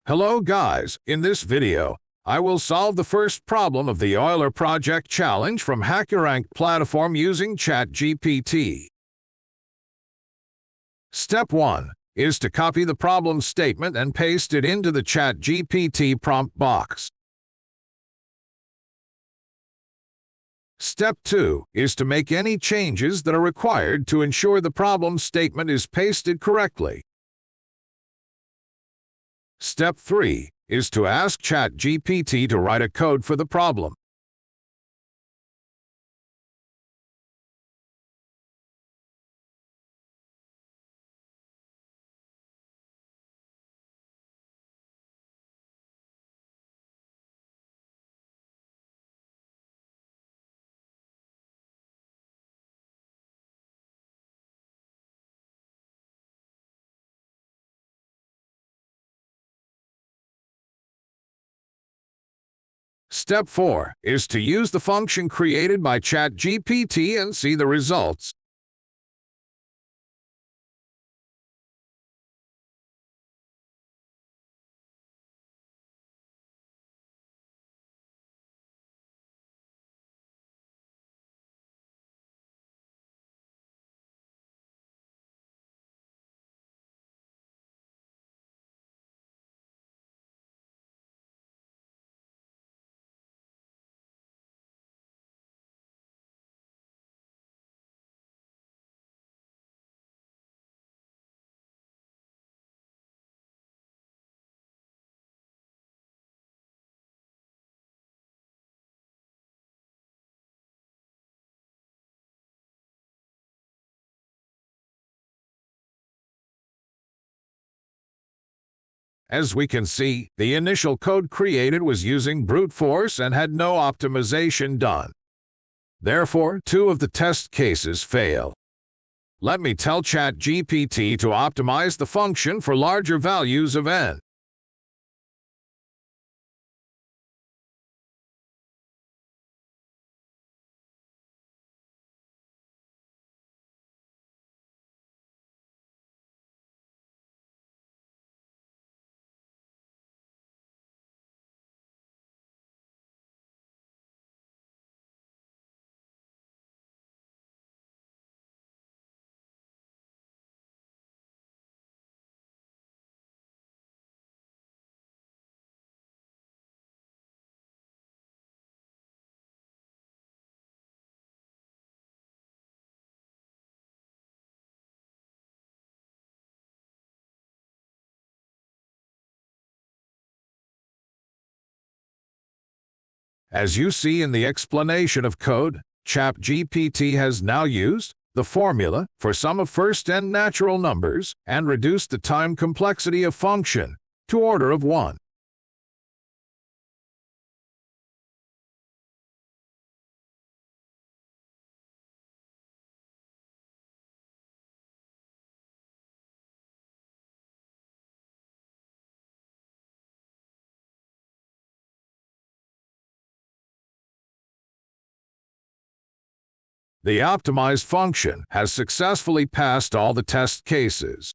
Hello guys, in this video, I will solve the first problem of the Euler Project Challenge from HackerRank platform using ChatGPT. Step 1 is to copy the problem statement and paste it into the ChatGPT prompt box. Step 2 is to make any changes that are required to ensure the problem statement is pasted correctly. Step 3 is to ask ChatGPT to write a code for the problem. Step 4 is to use the function created by ChatGPT and see the results. As we can see, the initial code created was using brute force and had no optimization done. Therefore, 2 of the test cases fail. Let me tell ChatGPT to optimize the function for larger values of n. As you see in the explanation of code, ChatGPT has now used the formula for sum of first n natural numbers and reduced the time complexity of function to order of 1. The optimized function has successfully passed all the test cases.